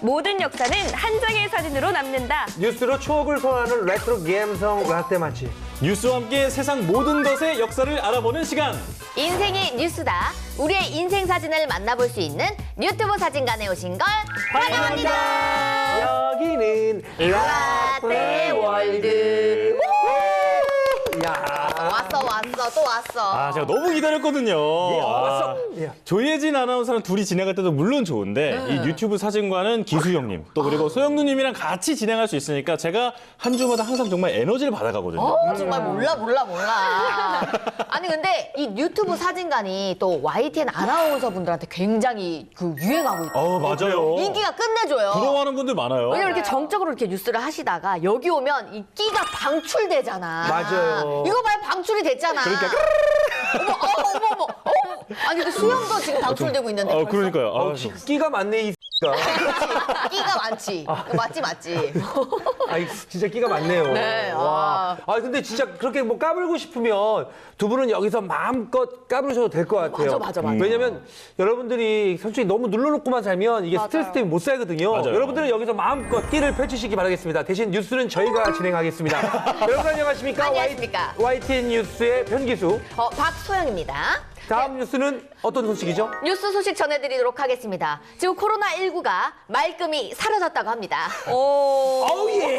모든 역사는 한 장의 사진으로 남는다. 뉴스로 추억을 소환하는 레트로 감성 라떼 맛집. 뉴스와 함께 세상 모든 것의 역사를 알아보는 시간. 인생이 뉴스다. 우리의 인생 사진을 만나볼 수 있는 유튜브 사진관에 오신 걸 환영합니다. 여기는 라떼 월드. 야. 왔어, 또 왔어. 아, 제가 너무 기다렸거든요. 왔어. 예. 조예진 아나운서랑 둘이 진행할 때도 물론 좋은데 이 유튜브 사진관은 기수 형님 또 그리고 소영 누님이랑 같이 진행할 수 있으니까 제가 한 주마다 항상 정말 에너지를 받아가거든요. 정말 몰라. 아니 근데 이 유튜브 사진관이 또 YTN 아나운서 분들한테 굉장히 유행하고 있고 맞아요. 인기가 끝내줘요. 부러워하는 분들 많아요. 왜냐면 이렇게 정적으로 이렇게 뉴스를 하시다가 여기 오면 이 끼가 방출되잖아. 맞아요. 이거 봐요, 방출이 됐잖아. 그러니까 어머. 아니 그 수영도 지금 방출되고 있는데. 벌써? 그러니까요. 끼가 많네 이 X가. 끼가 많지. 맞지. 아, 진짜 끼가 많네요. 네, 와. 근데 진짜 그렇게 뭐 까불고 싶으면 두 분은 여기서 마음껏 까불으셔도 될 것 같아요. 맞아. 왜냐면 여러분들이 솔직히 너무 눌러놓고만 살면 이게 스트레스 때문에 못 살거든요. 맞아요. 여러분들은 여기서 마음껏 끼를 펼치시기 바라겠습니다. 대신 뉴스는 저희가 진행하겠습니다. 여러분 안녕하십니까? 안녕하십니까? YTN 뉴스의 변기수. 박소영입니다. 다음 뉴스는 어떤 소식이죠? 뉴스 소식 전해드리도록 하겠습니다. 지금 코로나19가 말끔히 사라졌다고 합니다. 어우 예.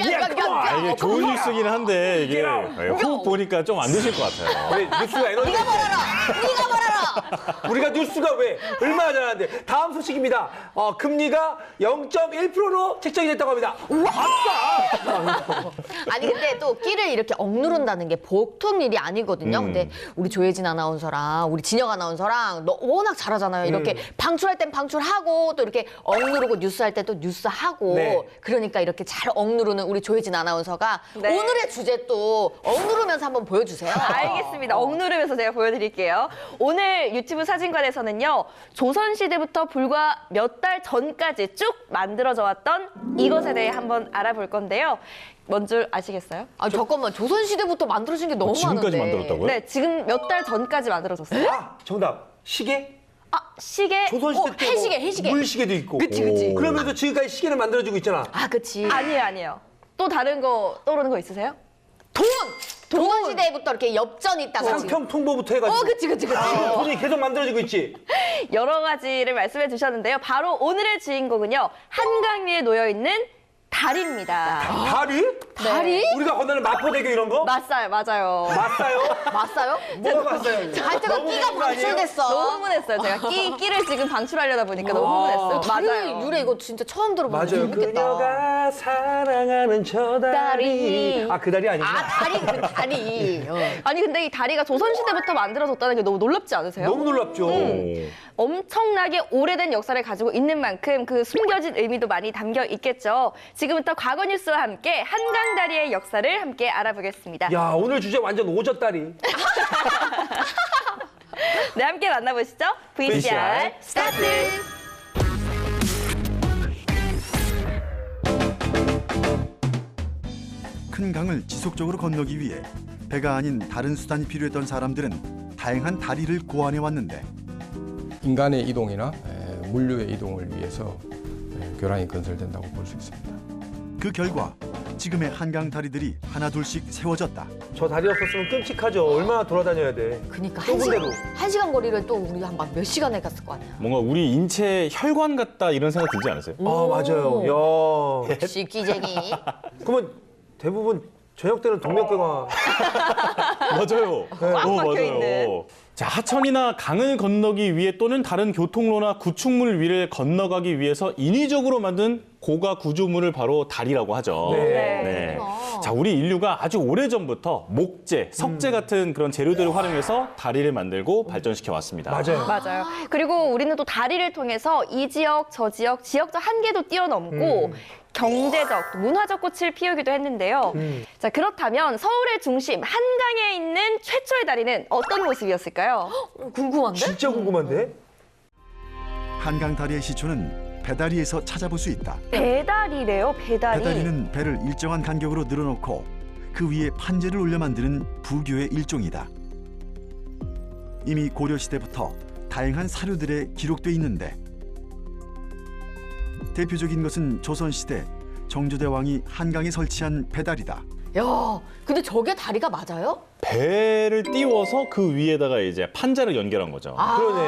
이게 좋은 뉴스긴 한데 이게 호흡 보니까 좀 안 되실 것 같아요. 왜 뉴스가 에너지? 네가 말하라. 우리가 뉴스가 왜 얼마나 잘하는데. 다음 소식입니다. 금리가 0.1%로 책정이 됐다고 합니다. 아싸! 아니 근데 또 끼를 이렇게 억누른다는 게 보통 일이 아니거든요. 근데 우리 조혜진 아나운서랑 우리 진영 아나운서랑 워낙 잘하잖아요. 이렇게 방출할 땐 방출하고 또 이렇게 억누르고 뉴스할 땐 또 뉴스하고 네. 그러니까 이렇게 잘 억누르는 우리 조혜진 아나운서가 네. 오늘의 주제 또 억누르면서 한번 보여주세요. 알겠습니다. 억누르면서 제가 보여드릴게요. 오늘 유튜브 사진관에서는요. 조선시대부터 불과 몇 달 전까지 쭉 만들어져 왔던 이것에 대해 한번 알아볼 건데요. 뭔 줄 아시겠어요? 아 잠깐만, 조선시대부터 만들어진 게 너무 지금까지 많은데. 만들었다고요? 네, 지금 몇 달 전까지 만들어졌어요. 정답. 시계? 시계? 조선시대 때 해시계. 물시계도 있고. 그치. 그러면서 지금까지 시계를 만들어주고 있잖아. 아 그치. 아니에요. 또 다른 거 떠오르는 거 있으세요? 조선시대부터 이렇게 엽전이 있다가 지금. 상평 통보부터 해가지고. 그치. 돈이 계속 만들어지고 있지. 여러 가지를 말씀해 주셨는데요. 바로 오늘의 주인공은요. 한강 위에 놓여 있는 다리입니다. 다리? 다리? 우리가 건너는 마포대교 이런 거? 맞아요. 맞아요? 맞어요? 뭐가 맞아요? 하여튼 끼가 방출됐어. 너무 흥분했어요. 제가 끼를 지금 방출하려다 보니까 너무 흥분했어요. 다리 맞아요. 유래 이거 진짜 처음 들어보는데 맞아요. 재밌겠다. 그녀가 사랑하는 저 다리. 다리. 그 다리 아니구나. 다리. 아니 근데 이 다리가 조선시대부터 만들어졌다는 게 너무 놀랍지 않으세요? 너무 놀랍죠. 엄청나게 오래된 역사를 가지고 있는 만큼 그 숨겨진 의미도 많이 담겨 있겠죠. 지금부터 과거 뉴스와 함께 한강다리의 역사를 함께 알아보겠습니다. 야, 오늘 주제 완전 오졌다리. 네, 함께 만나보시죠. VCR 스타트! 큰 강을 지속적으로 건너기 위해 배가 아닌 다른 수단이 필요했던 사람들은 다양한 다리를 고안해 왔는데 인간의 이동이나 물류의 이동을 위해서 교량이 건설된다고 볼 수 있습니다. 그 결과 지금의 한강 다리들이 하나둘씩 세워졌다. 저 다리 없었으면 끔찍하죠. 얼마나 돌아다녀야 돼. 그러니까 좁은 데로. 한 시간 거리를 또 우리 한 몇 시간에 갔을 거 아니야. 뭔가 우리 인체 혈관 같다 이런 생각 들지 않으세요? 맞아요. 야. 역시 끼쟁이. 그러면 대부분 저녁 때는 동맥경화. 맞아요. 박혀 있는. 자, 하천이나 강을 건너기 위해 또는 다른 교통로나 구축물 위를 건너가기 위해서 인위적으로 만든 고가 구조물을 바로 다리라고 하죠. 네. 자, 우리 인류가 아주 오래전부터 목재, 석재 같은 그런 재료들을 활용해서 다리를 만들고 발전시켜 왔습니다. 맞아요. 그리고 우리는 또 다리를 통해서 이 지역, 저 지역, 지역적 한계도 뛰어넘고 경제적, 또 문화적 꽃을 피우기도 했는데요. 자, 그렇다면 서울의 중심 한강에 있는 최초의 다리는 어떤 모습이었을까요? 궁금한데? 진짜 궁금한데? 한강 다리의 시초는 배다리에서 찾아볼 수 있다. 배다리래요, 배다리. 배다리는 배를 일정한 간격으로 늘어놓고 그 위에 판재를 올려 만드는 부교의 일종이다. 이미 고려 시대부터 다양한 사료들에 기록돼 있는데 대표적인 것은 조선시대 정조대왕이 한강에 설치한 배다리다. 야, 근데 저게 다리가 맞아요? 배를 띄워서 그 위에다가 이제 판자를 연결한 거죠. 그러네.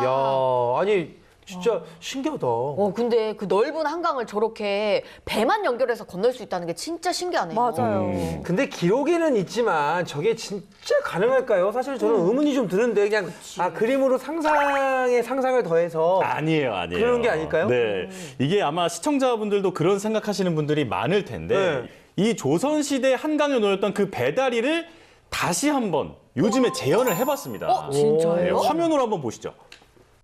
야, 아니 진짜 신기하다. 근데 그 넓은 한강을 저렇게 배만 연결해서 건널 수 있다는 게 진짜 신기하네요. 맞아요. 근데 기록에는 있지만 저게 진짜 가능할까요? 사실 저는 의문이 좀 드는데 그냥 그림으로 상상에 상상을 더해서 아니에요. 그런 게 아닐까요? 네. 이게 아마 시청자분들도 그런 생각하시는 분들이 많을 텐데 네. 이 조선시대 한강에 놓였던 그 배다리를 다시 한번 요즘에 재현을 해봤습니다. 진짜요? 네, 화면으로 한번 보시죠.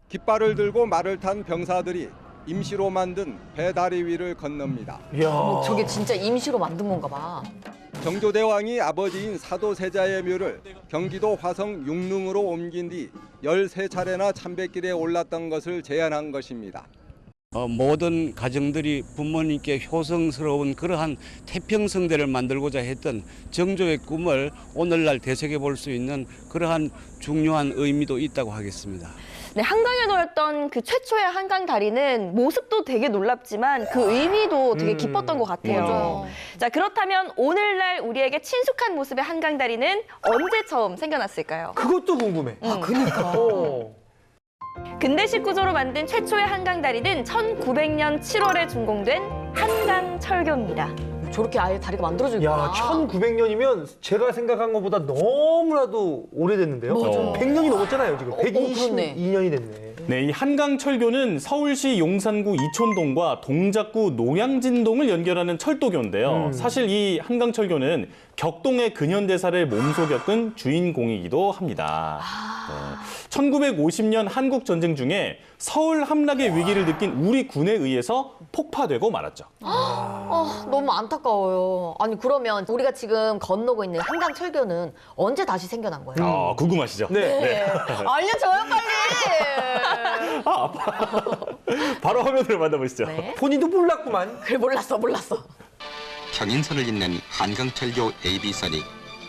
깃발을 들고 말을 탄 병사들이 임시로 만든 배다리 위를 건넙니다. 이야. 저게 진짜 임시로 만든 건가 봐. 정조대왕이 아버지인 사도세자의 묘를 경기도 화성 육릉으로 옮긴 뒤 13차례나 참배길에 올랐던 것을 제안한 것입니다. 모든 가정들이 부모님께 효성스러운 그러한 태평성대를 만들고자 했던 정조의 꿈을 오늘날 되새겨 볼 수 있는 그러한 중요한 의미도 있다고 하겠습니다. 네, 한강에 놓였던 그 최초의 한강 다리는 모습도 되게 놀랍지만 그 의미도 되게 깊었던 것 같아요. 맞아요. 자, 그렇다면 오늘날 우리에게 친숙한 모습의 한강 다리는 언제 처음 생겨났을까요? 그것도 궁금해. 그니까. 근대식 구조로 만든 최초의 한강 다리는 1900년 7월에 준공된 한강 철교입니다. 저렇게 아예 다리가 만들어져 있구나. 야, 1900년이면 제가 생각한 것보다 너무나도 오래됐는데요. 맞아요. 100년이 넘었잖아요, 지금. 그렇네. 122년이 됐네. 네, 이 한강철교는 서울시 용산구 이촌동과 동작구 노량진동을 연결하는 철도교인데요. 사실 이 한강철교는 격동의 근현대사를 몸소 겪은 주인공이기도 합니다. 네. 1950년 한국전쟁 중에 서울 함락의 위기를 느낀 우리 군에 의해서 폭파되고 말았죠. 너무 안타까워요. 아니 그러면 우리가 지금 건너고 있는 한강 철교는 언제 다시 생겨난 거예요? 궁금하시죠? 네. 알려줘요 빨리. 바로 화면으로 만나보시죠. 네. 본인도 몰랐구만. 그래 몰랐어. 경인선을 잇는 한강철교 AB선이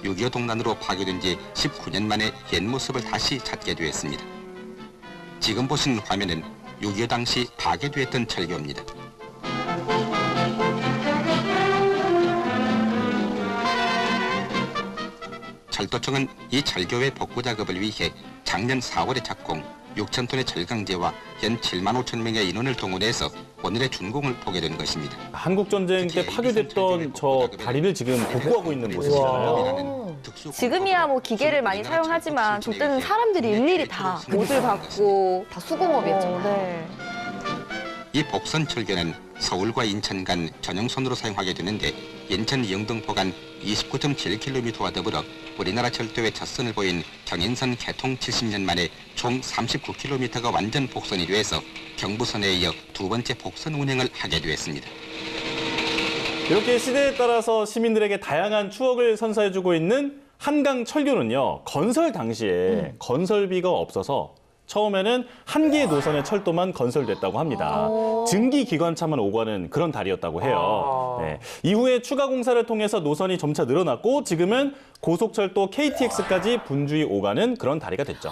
6.25 동란으로 파괴된 지 19년 만에 옛 모습을 다시 찾게 되었습니다. 지금 보신 화면은 6.25 당시 파괴되었던 철교입니다. 철도청은 이 철교의 복구 작업을 위해 작년 4월에 착공, 6,000톤의 철강제와 연 7만 5천 명의 인원을 동원해서 오늘의 준공을 보게 된 것입니다. 한국전쟁 때 파괴됐던 저 다리를 지금 복구하고 있는 모습이잖아요. 지금이야 뭐 기계를 많이 사용하지만 저 때는 사람들이 일일이 다 못을 받고 다 수공업이었잖아요. 네. 이 복선철교는 서울과 인천 간 전용선으로 사용하게 되는데 인천 영등포 간 29.7km와 더불어 우리나라 철도의 첫 선을 보인 경인선 개통 70년 만에 총 39km가 완전 복선이 돼서 경부선에 이어 두 번째 복선 운행을 하게 되었습니다. 이렇게 시대에 따라서 시민들에게 다양한 추억을 선사해주고 있는 한강철교는요. 건설 당시에 건설비가 없어서 처음에는 한 개의 노선의 철도만 건설됐다고 합니다. 증기 기관차만 오가는 그런 다리였다고 해요. 네. 이후에 추가 공사를 통해서 노선이 점차 늘어났고 지금은 고속철도 KTX까지 분주히 오가는 그런 다리가 됐죠.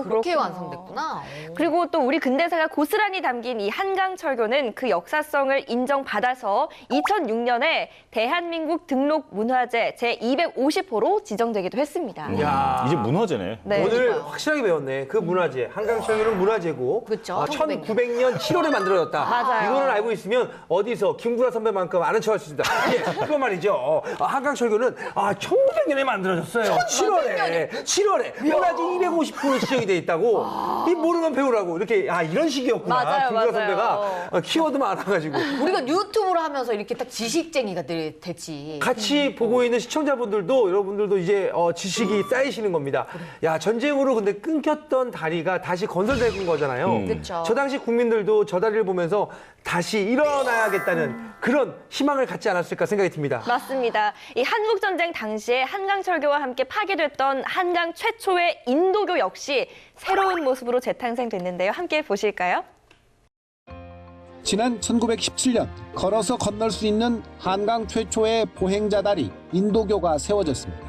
그렇게 그렇구나. 완성됐구나. 그리고 또 우리 근대사가 고스란히 담긴 이 한강철교는 그 역사성을 인정받아서 2006년에 대한민국 등록문화재 제250호로 지정되기도 했습니다. 야. 이제 문화재네. 네. 오늘 확실하게 배웠네. 그 문화재. 한강철교는 문화재고. 그쵸, 1900년 7월에 만들어졌다. 맞아요. 이거는 알고 있으면 어디서 김구라 선배만큼 아는 척 할 수 있다. 예, 그거 말이죠. 한강철교는 1900년에 만들어졌어요. 7월에. 문화재 250호로 지정이 돼 있다고. 이 모르면 배우라고. 이렇게 이런 식이었구나. 맞아요, 김구라 맞아요. 선배가 키워드만 알아가지고. 우리가 유튜브를 하면서 이렇게 딱 지식쟁이가 됐지. 같이 보고 있는 시청자분들도 여러분들도 이제 지식이 쌓이시는 겁니다. 야, 전쟁으로 근데 끊겼던 다리가 다시 건설된 거잖아요. 그쵸. 저 당시 국민들도 저 다리를 보면서 다시 일어나야겠다는 그런 희망을 갖지 않았을까 생각이 듭니다. 맞습니다. 이 한국전쟁 당시에 한강철교와 함께 파괴됐던 한강 최초의 인도교 역시 새로운 모습으로 재탄생됐는데요. 함께 보실까요? 지난 1917년 걸어서 건널 수 있는 한강 최초의 보행자 다리 인도교가 세워졌습니다.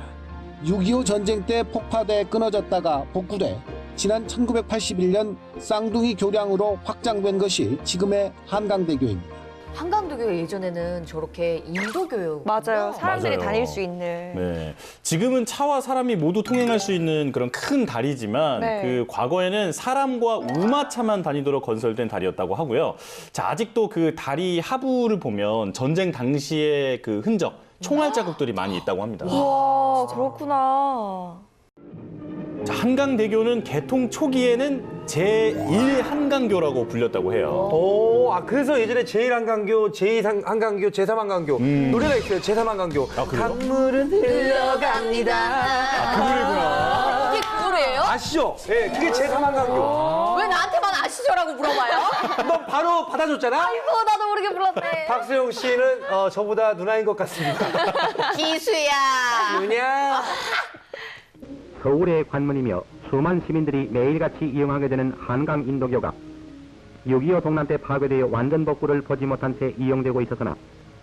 6.25 전쟁 때 폭파돼 끊어졌다가 복구돼 지난 1981년 쌍둥이 교량으로 확장된 것이 지금의 한강대교입니다. 한강대교 예전에는 저렇게 인도교요. 맞아요. 사람들이 맞아요. 다닐 수 있는. 네. 지금은 차와 사람이 모두 통행할 수 있는 그런 큰 다리지만 네. 그 과거에는 사람과 우마차만 다니도록 건설된 다리였다고 하고요. 자, 아직도 그 다리 하부를 보면 전쟁 당시의 그 흔적, 총알 자국들이 많이 있다고 합니다. 와, 그렇구나. 자, 한강대교는 개통 초기에는 제1 한강교라고 불렸다고 해요. 오, 그래서 예전에 제1한강교, 제2한강교, 제3한강교 노래가 있어요. 제3한강교. 아, 그래요? 강물은 흘러갑니다. 그 노래구나. 이게 그 노래예요? 아시죠? 예, 그게 제3한강교. 왜 나한테만 아시죠라고 물어봐요? 너 바로 받아줬잖아? 아이고 나도 모르게 불렀네. 박수영 씨는 저보다 누나인 것 같습니다. 기수야. 누냐? 서울의 관문이며 수많은 시민들이 매일같이 이용하게 되는 한강 인도교가 6.25 동란 때 파괴되어 완전 복구를 보지 못한 채 이용되고 있었으나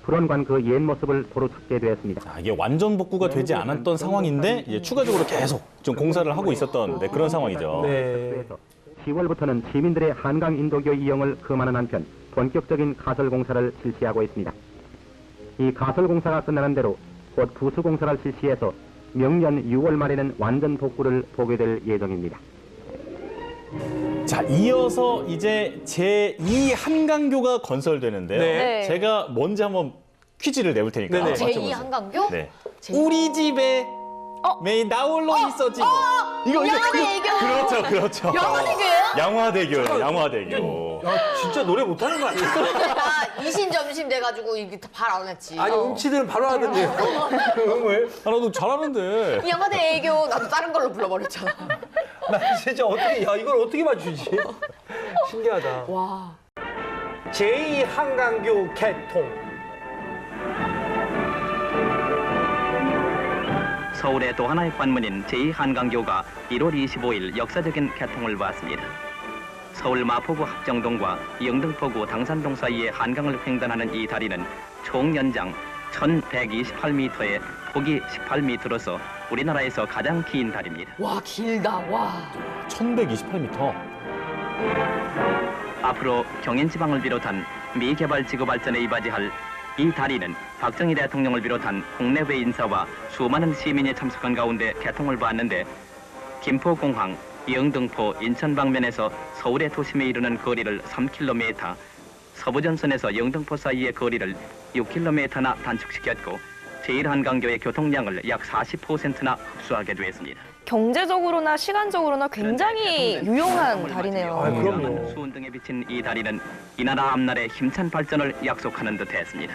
불원관 그 옛 모습을 도로 찾게 되었습니다. 자, 이게 완전 복구가 되지 않았던 상황인데 이제 추가적으로 계속 좀 공사를 하고 있었던 그런 상황이죠. 네. 10월부터는 시민들의 한강 인도교 이용을 금하는 한편 본격적인 가설 공사를 실시하고 있습니다. 이 가설 공사가 끝나는 대로 곧 부수 공사를 실시해서 명년 6월 말에는 완전 복구를 보게 될 예정입니다. 자, 이어서 이제 제2 한강교가 건설되는데요. 네. 제가 먼저 한번 퀴즈를 내볼 테니까 네네. 맞춰보세요. 제2 한강교? 네. 제2. 우리 집에 매일 나홀로 있어지고 양화대교. 그렇죠. 양화대교예요? 양화대교예요. 양화대교. 야, 진짜 노래 못하는 거 아니야? 나 이신점심 돼가지고 이게 발 안 했지. 아니, 음치들은 바로 하던데요. 음을. 나도 잘하는데. 양화대교 나도 다른 걸로 불러버렸잖아. 나 진짜 이걸 어떻게 맞추지? 신기하다. 와. 제2 한강교 개통. 서울의 또 하나의 관문인 제2한강교가 1월 25일 역사적인 개통을 봤습니다. 서울 마포구 합정동과 영등포구 당산동 사이의 한강을 횡단하는 이 다리는 총 연장 1128m에 폭이 18m로서 우리나라에서 가장 긴 다리입니다. 와 길다. 와. 1128m. 앞으로 경인지방을 비롯한 미개발지구 발전에 이바지할 이 다리는 박정희 대통령을 비롯한 국내외 인사와 수많은 시민이 참석한 가운데 개통을 봤는데 김포공항, 영등포, 인천 방면에서 서울의 도심에 이르는 거리를 3km, 서부전선에서 영등포 사이의 거리를 6km나 단축시켰고 제1한강교의 교통량을 약 40%나 흡수하게 되었습니다. 경제적으로나 시간적으로나 굉장히 유용한 다리네요. 그럼요. 수은 등에 비친 이 다리는 이 나라 앞날의 힘찬 발전을 약속하는 듯했습니다.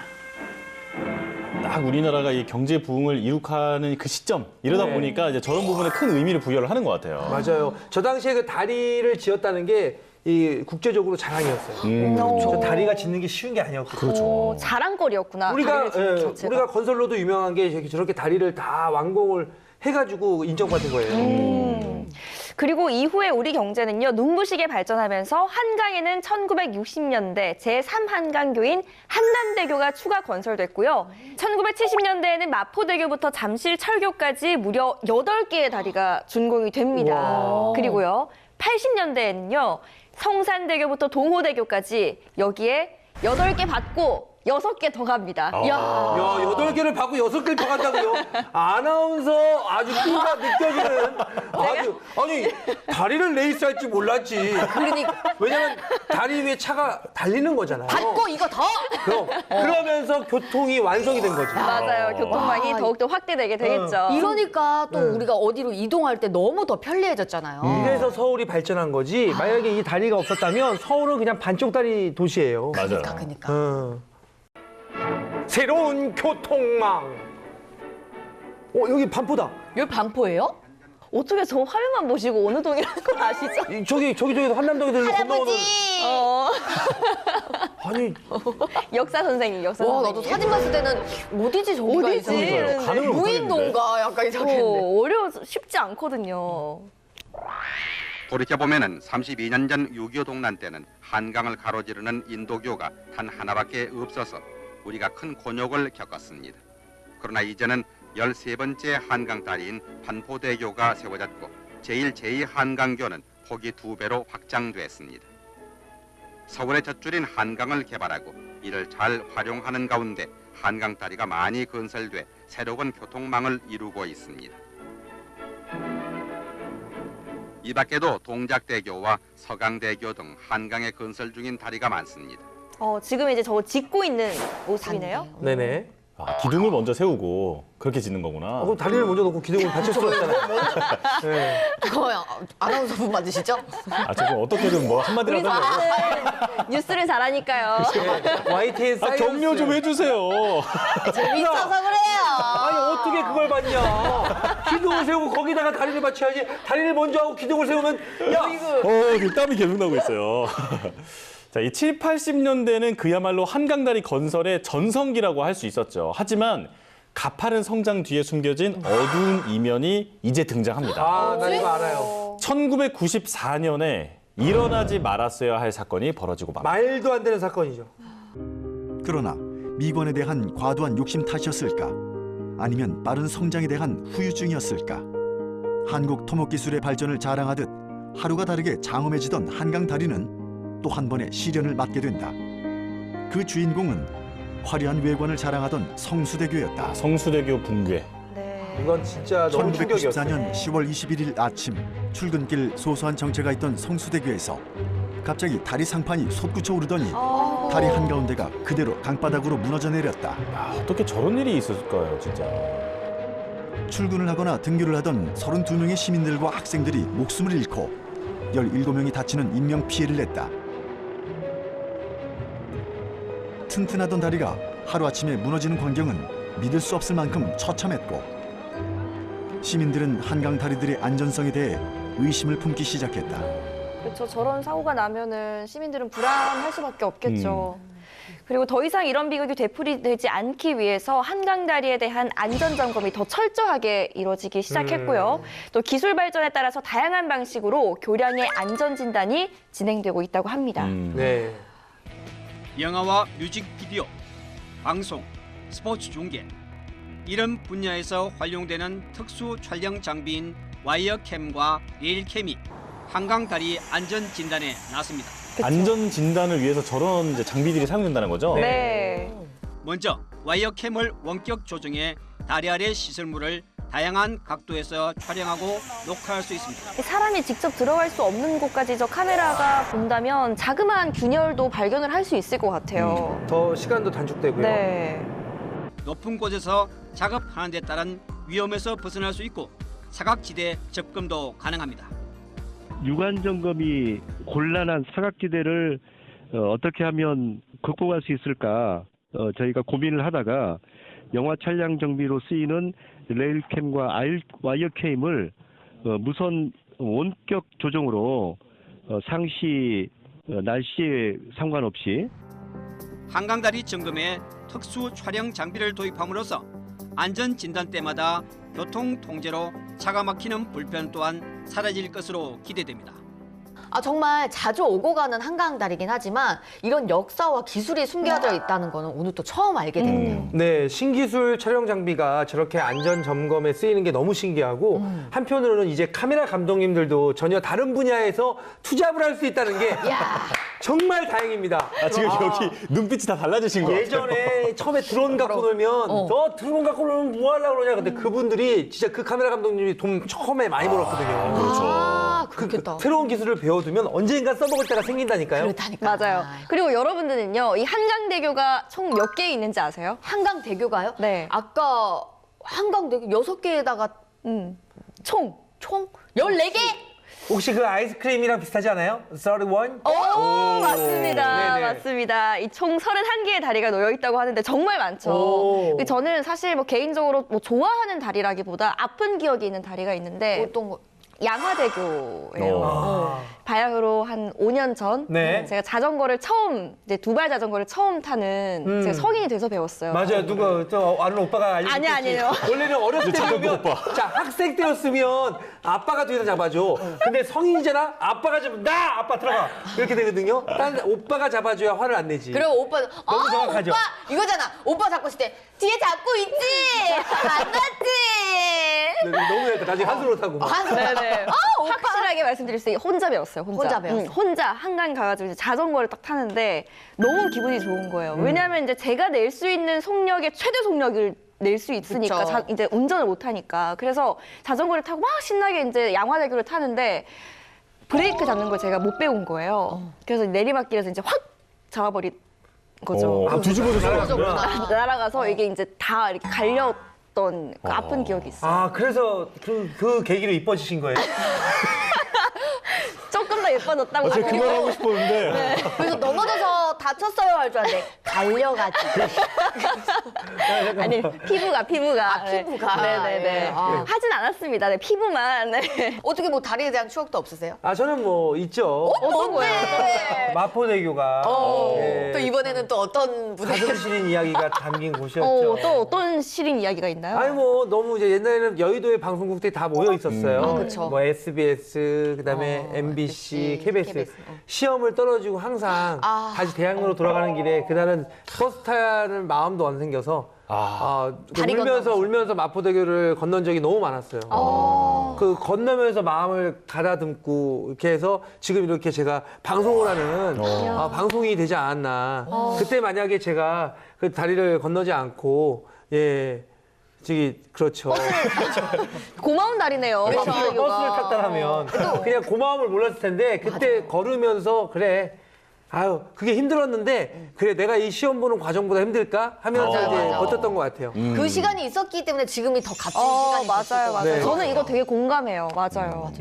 딱 우리나라가 이 경제 부흥을 이룩하는 그 시점 이러다 보니까 이제 저런 부분에 큰 의미를 부여를 하는 것 같아요. 맞아요. 저 당시에 그 다리를 지었다는 게 이 국제적으로 자랑이었어요. 저 다리가 짓는 게 쉬운 게 아니었거든요. 그렇죠. 자랑거리였구나. 우리가 다리를 짓는 자체가. 우리가 건설로도 유명한 게 저렇게 다리를 다 완공을 해가지고 인정받은 거예요. 그리고 이후에 우리 경제는요, 눈부시게 발전하면서 한강에는 1960년대 제3한강교인 한남대교가 추가 건설됐고요. 1970년대에는 마포대교부터 잠실철교까지 무려 8개의 다리가 준공이 됩니다. 와. 그리고요, 80년대에는요, 성산대교부터 동호대교까지 여기에 8개 받고 6개 더 갑니다. 야, 8개를 받고 6개를 더 간다고요? 아나운서 아주 끼가 느껴지는 아주 아니 다리를 레이스 할 줄 몰랐지. 그러니까 왜냐면 다리 위에 차가 달리는 거잖아요. 받고 이거 더. 그러면서 교통이 완성이 된 거지. 맞아요. 교통망이 더욱더 확대되게 되겠죠. 이러니까 또 우리가 어디로 이동할 때 너무 더 편리해졌잖아요. 그래서 서울이 발전한 거지. 만약에 이 다리가 없었다면 서울은 그냥 반쪽 다리 도시예요. 맞아요. 그러니까. 새로운 교통망. 여기 반포다. 여기 반포예요? 어떻게 저 화면만 보시고 어느 동이라는 걸 아시죠? 저기서 한남동에서 건너오는. 아니 역사 선생님, 역사 와 선생님. 나도 사진 봤을 때는 어디지 저기가 어디지? 이상해. 가능을 못 무인도인가 약간 이상했는데. 어려워서 쉽지 않거든요. 돌이켜보면은 32년 전 6.25 동란 때는 한강을 가로지르는 인도교가 단 하나밖에 없어서 우리가 큰 곤욕을 겪었습니다. 그러나 이제는 13번째 한강 다리인 반포대교가 세워졌고 제1, 제2한강교는 폭이 2배로 확장됐습니다. 서울의 젖줄인 한강을 개발하고 이를 잘 활용하는 가운데 한강다리가 많이 건설돼 새로운 교통망을 이루고 있습니다. 이 밖에도 동작대교와 서강대교 등 한강에 건설 중인 다리가 많습니다. 지금 이제 저거 짓고 있는 모습이네요. 네네. 아, 기둥을 먼저 세우고 그렇게 짓는 거구나. 그럼 다리를 먼저 놓고 기둥을 받칠 수가 없잖아요. 네. 그거 아나운서분 맞으시죠? 아, 저거 어떻게든 뭐 한마디라도 우리 하려고. 사람은 뉴스를 잘하니까요. YTN 아, 사이언스. 격려 좀 해주세요. 재밌어서 그래요. 아니 어떻게 그걸 받냐? 기둥을 세우고 거기다가 다리를 받쳐야지. 다리를 먼저 하고 기둥을 세우면 야. 지금 땀이 계속 나고 있어요. 자, 이 7, 80년대는 그야말로 한강다리 건설의 전성기라고 할 수 있었죠. 하지만 가파른 성장 뒤에 숨겨진 어두운 이면이 이제 등장합니다. 아, 나 이거 알아요. 1994년에 일어나지 말았어야 할 사건이 벌어지고 맙니다. 말도 안 되는 사건이죠. 그러나 미관에 대한 과도한 욕심 탓이었을까? 아니면 빠른 성장에 대한 후유증이었을까? 한국 토목기술의 발전을 자랑하듯 하루가 다르게 장엄해지던 한강다리는 또 한 번의 시련을 맞게 된다. 그 주인공은 화려한 외관을 자랑하던 성수대교였다. 성수대교 붕괴. 이건 진짜 너무 충격이었어요. 1994년 10월 21일 아침 출근길 소소한 정체가 있던 성수대교에서 갑자기 다리 상판이 솟구쳐 오르더니 다리 한가운데가 그대로 강바닥으로 무너져 내렸다. 어떻게 저런 일이 있었을까요, 진짜. 출근을 하거나 등교를 하던 32명의 시민들과 학생들이 목숨을 잃고 17명이 다치는 인명피해를 냈다. 튼튼하던 다리가 하루아침에 무너지는 광경은 믿을 수 없을 만큼 처참했고 시민들은 한강 다리들의 안전성에 대해 의심을 품기 시작했다. 그렇죠. 저런 사고가 나면은 시민들은 불안할 수밖에 없겠죠. 그리고 더 이상 이런 비극이 되풀이되지 않기 위해서 한강다리에 대한 안전점검이 더 철저하게 이루어지기 시작했고요. 또 기술 발전에 따라서 다양한 방식으로 교량의 안전진단이 진행되고 있다고 합니다. 네. 영화와 뮤직비디오, 방송, 스포츠 중계 이런 분야에서 활용되는 특수 촬영 장비인 와이어캠과 레일캠이 한강다리 안전진단에 나섭니다. 안전 진단을 위해서 저런 이제 장비들이 사용된다는 거죠? 네. 먼저 와이어캠을 원격 조정해 다리 아래 시설물을 다양한 각도에서 촬영하고 녹화할 수 있습니다. 사람이 직접 들어갈 수 없는 곳까지 저 카메라가 본다면 자그마한 균열도 발견을 할 수 있을 것 같아요. 더 시간도 단축되고요. 네. 높은 곳에서 작업하는 데 따른 위험에서 벗어날 수 있고 사각지대 접근도 가능합니다. 유관 점검이 곤란한 사각지대를 어떻게 하면 극복할 수 있을까 저희가 고민을 하다가 영화 촬영 정비로 쓰이는 레일캠과 와이어캠을 무선 원격 조정으로 상시 날씨에 상관없이 한강다리 점검에 특수 촬영 장비를 도입함으로써 안전 진단 때마다 교통 통제로 차가 막히는 불편 또한 사라질 것으로 기대됩니다. 정말 자주 오고 가는 한강다리긴 하지만 이런 역사와 기술이 숨겨져 있다는 거는 오늘 또 처음 알게 됐네요. 네, 신기술 촬영 장비가 저렇게 안전 점검에 쓰이는 게 너무 신기하고 한편으로는 이제 카메라 감독님들도 전혀 다른 분야에서 투잡을 할 수 있다는 게 정말 다행입니다. 지금 여기 눈빛이 다 달라지신 것 같아요. 예전에 처음에 드론 갖고 놀면 너 드론 갖고 놀면 뭐 하려고 그러냐. 근데 그분들이 진짜 그 카메라 감독님이 돈 처음에 많이 벌었거든요. 그렇죠. 그렇겠다. 새로운 기술을 배워두면 언젠가 써먹을 때가 생긴다니까요. 그렇다니까. 맞아요. 그리고 여러분들은요, 이 한강대교가 총 몇 개 있는지 아세요? 한강대교가요? 네. 아까 한강대교 6개에다가 총 14개? 혹시 그 아이스크림이랑 비슷하지 않아요? 31? 맞습니다. 네네. 맞습니다. 이 총 31개의 다리가 놓여 있다고 하는데 정말 많죠. 저는 사실 뭐 개인적으로 뭐 좋아하는 다리라기보다 아픈 기억이 있는 다리가 있는데 어떤 거? 양화대교예요. 바야흐로 한 5년 전 네. 제가 자전거를 처음 이제 두발 자전거를 처음 타는 제가 성인이 돼서 배웠어요. 맞아요. 누가 저 아는 오빠가 알려줬겠지. 아니에요. 원래는 어렸을 때 보면 자 학생 때였으면 아빠가 뒤에서 잡아줘. 근데 성인이잖아. 아빠가 잡 아빠 들어가 이렇게 되거든요. 딴 오빠가 잡아줘야 화를 안 내지. 그리고 오빠는 너무 정확하죠. 오빠 이거잖아. 오빠 잡고 있을 때 뒤에 잡고 있지. 만났지. 너무 나중에 한숨으로 타고. 네네. 확실하게 말씀드릴 혼자 배웠어요. 혼자 배웠어요. 혼자 한강 가가지고 이제 자전거를 딱 타는데 너무 기분이 좋은 거예요. 왜냐하면 이제 제가 낼 수 있는 속력의 최대 속력을 낼 수 있으니까 그쵸. 이제 운전을 못 하니까. 그래서 자전거를 타고 막 신나게 이제 양화대교를 타는데 브레이크 잡는 걸 제가 못 배운 거예요. 그래서 내리막길에서 이제 확 잡아버린 거죠. 뒤집어져서 날아가서 이게 이제 다 이렇게 갈렸던 그 아픈 기억이 있어요. 아, 그래서 그 계기로 이뻐지신 거예요? 조금 더 예뻐졌다고. 제가 그 말 하고 싶었는데. 네. 그래서 넘어져서 다쳤어요 할 줄 알았는데 갈려가지고. 아니 피부가. 피부가. 네네네. 하진 않았습니다. 네, 피부만. 네. 어떻게 뭐 다리에 대한 추억도 없으세요? 아, 저는 뭐 있죠. 어떤 거예요? 마포대교가 예, 또 이번에는 또 어떤 분의 가슴 시린 이야기가 담긴 곳이었죠. 또 어떤 시린 이야기가 있나요? 아니 뭐 너무 이제 옛날에는 여의도의 방송국들이 다 모여 있었어요. 그쵸. 뭐 SBS 그다음에 MBC, KBS 시험을 떨어지고 항상 다시 대학로로 돌아가는 길에 그날은 버스 타는 마음도 안 생겨서 다리 울면서 마포대교를 건넌 적이 너무 많았어요. 그 건너면서 마음을 가다듬고 이렇게 해서 지금 이렇게 제가 방송을 하는 방송이 되지 않았나. 그때 만약에 제가 그 다리를 건너지 않고 그렇죠. 고마운 날이네요. 버스를 탔다 하면 그냥 고마움을 몰랐을 텐데 그때 걸으면서 그래. 아유, 그게 힘들었는데 그래 내가 이 시험 보는 과정보다 힘들까 하면서 이제 버텼던 것 같아요. 그 시간이 있었기 때문에 지금이 더 값진 시간이 맞아요. 네. 저는 이거 되게 공감해요. 맞아요.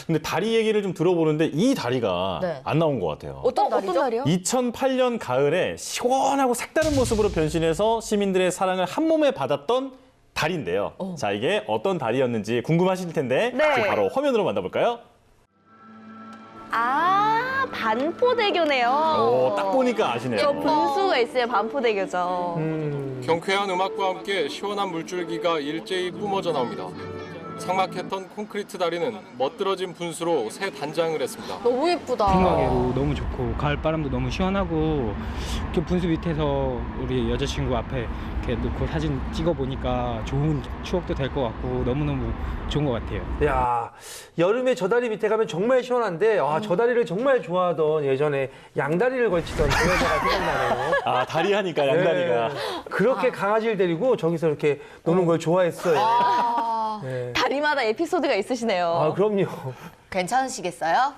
근데 다리 얘기를 좀 들어보는데 이 다리가 네. 안 나온 것 같아요. 어떤 날이죠? 어떤 날이요? 2008년 가을에 시원하고 색다른 모습으로 변신해서 시민들의 사랑을 한 몸에 받았던 다리인데요. 자, 이게 어떤 다리였는지 궁금하실 텐데 네. 지금 바로 화면으로 만나볼까요? 반포대교네요. 딱 보니까 아시네요. 저 분수가 있어요. 반포대교죠. 경쾌한 음악과 함께 시원한 물줄기가 일제히 뿜어져 나옵니다. 삭막했던 콘크리트 다리는 멋들어진 분수로 새 단장을 했습니다. 너무 예쁘다. 풍광에도 너무 좋고 가을 바람도 너무 시원하고 그 분수 밑에서 우리 여자친구 앞에 이렇게 놓고 사진 찍어 보니까 좋은 추억도 될 것 같고 너무너무 좋은 것 같아요. 야, 여름에 저 다리 밑에 가면 정말 시원한데 저 다리를 정말 좋아하던 예전에 양다리를 걸치던 그 여자가 생각나네요. 다리 하니까 양다리가. 그렇게 강아지를 데리고 저기서 이렇게 노는 걸 좋아했어요. 네. 다리마다 에피소드가 있으시네요. 그럼요. 괜찮으시겠어요?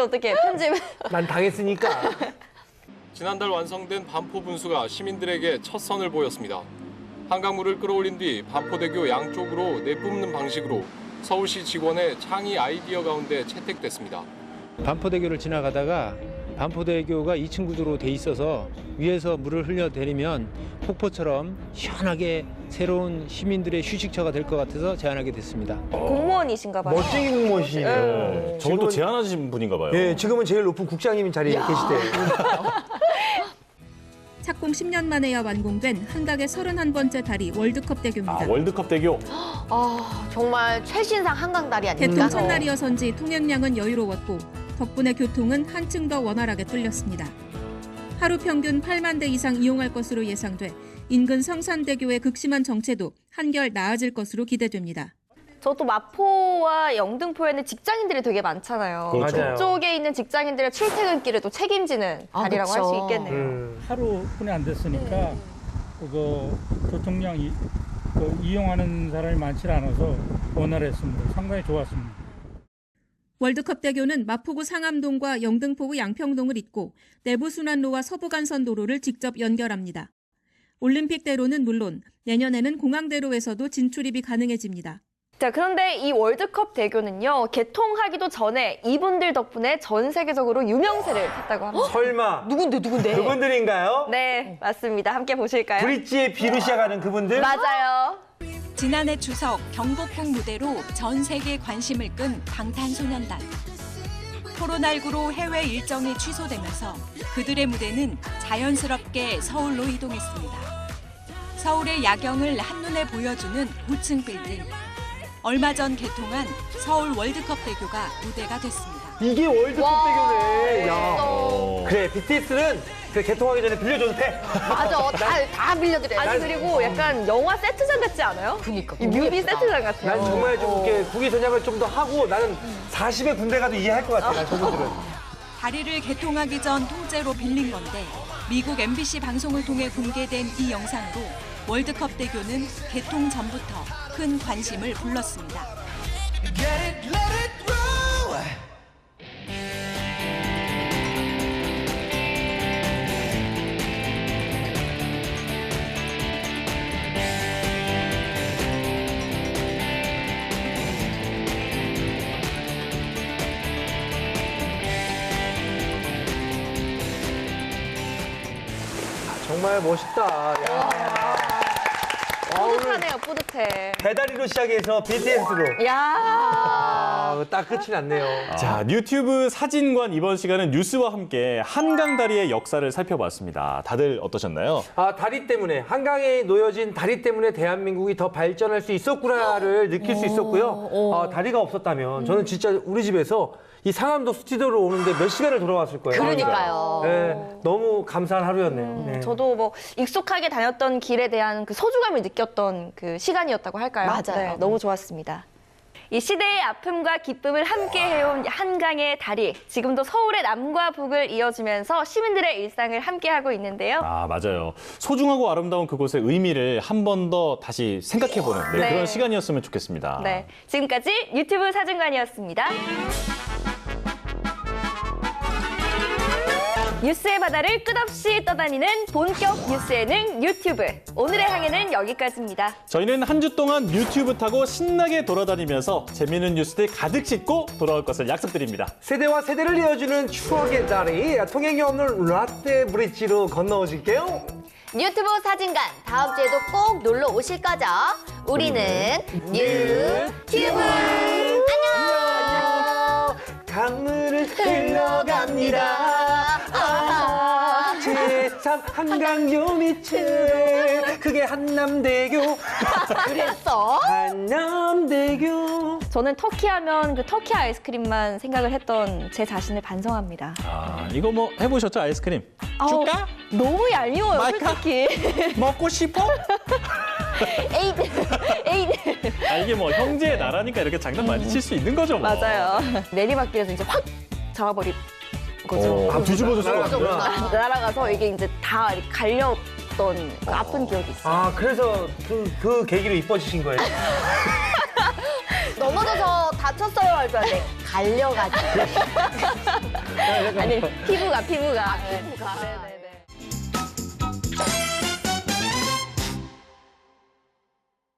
어떻게 편집. 난 당했으니까. 지난달 완성된 반포 분수가 시민들에게 첫 선을 보였습니다. 한강물을 끌어올린 뒤 반포대교 양쪽으로 내뿜는 방식으로 서울시 직원의 창의 아이디어 가운데 채택됐습니다. 반포대교를 지나가다가 반포대교가 2층 구조로 돼 있어서 위에서 물을 흘려내리면 폭포처럼 시원하게 새로운 시민들의 휴식처가 될 것 같아서 제안하게 됐습니다. 공무원이신가 봐요. 멋진 공무원이시네요. 저걸 또 제안하신 분인가 봐요. 네, 지금은 제일 높은 국장님 자리에 계시대요. 착공 10년 만에야 완공된 한강의 31번째 다리 월드컵 대교입니다. 월드컵 대교. 정말 최신상 한강다리 아닙니까? 개통 첫날이어서인지 통행량은 여유로웠고 덕분에 교통은 한층 더 원활하게 뚫렸습니다. 하루 평균 8만 대 이상 이용할 것으로 예상돼 인근 성산대교의 극심한 정체도 한결 나아질 것으로 기대됩니다. 저도 마포와 영등포에는 직장인들이 되게 많잖아요. 그렇죠. 맞아요. 그쪽에 있는 직장인들의 출퇴근길을 또 책임지는 다리라고 할 수 그쵸. 있겠네요. 하루뿐이 안 됐으니까 교통량이 이용하는 사람이 많지 않아서 원활했습니다. 상당히 좋았습니다. 월드컵 대교는 마포구 상암동과 영등포구 양평동을 잇고 내부순환로와 서부간선도로를 직접 연결합니다. 올림픽대로는 물론 내년에는 공항대로에서도 진출입이 가능해집니다. 자, 그런데 이 월드컵 대교는요, 개통하기도 전에 이분들 덕분에 전 세계적으로 유명세를 탔다고 합니다. 설마 누군데? 그분들인가요? 네, 맞습니다. 함께 보실까요? 브릿지의 비로 시작하는 그분들? 맞아요. 지난해 추석 경복궁 무대로 전 세계 관심을 끈 방탄소년단. 코로나19로 해외 일정이 취소되면서 그들의 무대는 자연스럽게 서울로 이동했습니다. 서울의 야경을 한눈에 보여주는 고층 빌딩. 얼마 전 개통한 서울 월드컵 대교가 무대가 됐습니다. 이게 월드컵 대교네. 야. 그래, BTS는 그 개통하기 전에 빌려줘도 돼? 맞아. 다 빌려드려요. 아니 그리고 약간 영화 세트장 같지 않아요? 그니까. 이 뮤비 세트장 같아요. 난 정말 좀 이렇게 국위 선양을 좀 더 하고 나는 40의 군대 가도 이해할 것 같아. 난 저분들은. 다리를 개통하기 전 통째로 빌린 건데 미국 MBC 방송을 통해 공개된 이 영상으로 월드컵 대교는 개통 전부터 큰 관심을 불렀습니다. 정말 멋있다. 뿌듯하네요, 뿌듯해. 배다리로 시작해서 BTS로. 야, 딱 끝이 났네요. 자, 유튜브 사진관 이번 시간은 뉴스와 함께 한강다리의 역사를 살펴봤습니다. 다들 어떠셨나요? 다리 때문에, 한강에 놓여진 다리 때문에 대한민국이 더 발전할 수 있었구나를 느낄 수 있었고요. 다리가 없었다면 저는 진짜 우리 집에서 이 상암도 스튜디오로 오는데 몇 시간을 돌아왔을 거예요. 그러니까요. 네, 너무 감사한 하루였네요. 네. 저도 뭐 익숙하게 다녔던 길에 대한 그 소중함을 느꼈던 그 시간이었다고 할까요? 맞아요. 네, 너무 좋았습니다. 이 시대의 아픔과 기쁨을 함께 해온 한강의 다리, 지금도 서울의 남과 북을 이어주면서 시민들의 일상을 함께하고 있는데요. 아, 맞아요. 소중하고 아름다운 그곳의 의미를 한 번 더 다시 생각해보는 네. 그런 시간이었으면 좋겠습니다. 네, 지금까지 유튜브 사진관이었습니다. 뉴스의 바다를 끝없이 떠다니는 본격 뉴스 예능 유튜브. 오늘의 항해는 여기까지입니다. 저희는 한 주 동안 유튜브 타고 신나게 돌아다니면서 재미있는 뉴스들 가득 싣고 돌아올 것을 약속드립니다. 세대와 세대를 이어주는 추억의 다리, 통행이 없는 라떼 브릿지로 건너오실게요. 유튜브 사진관 다음 주에도 꼭 놀러 오실 거죠? 우리는 유튜브. 안녕. 강물을 흘러갑니다. 제3 한강요 밑을 그게 한남대교. 그랬어? 한남대교. 저는 터키 하면 그 터키 아이스크림만 생각을 했던 제 자신을 반성합니다. 아, 이거 뭐 해보셨죠? 아이스크림? 아우, 줄까? 너무 얄미워요, 말까? 솔직히. 먹고 싶어? 에잇. 아, 이게 뭐 형제의 나라니까 이렇게 장난 많이 칠 수 있는 거죠, 뭐. 맞아요. 내리막길에서 이제 확 잡아버린 거죠. 뒤집어졌어. 날아가서 이게 이제 다 이렇게 갈렸던 그 아픈 기억이 있어요. 아, 그래서 그 계기로 이뻐지신 거예요? 넘어져서 다쳤어요 할 줄 알았는데 갈려가지고. 아니, 피부가. 네.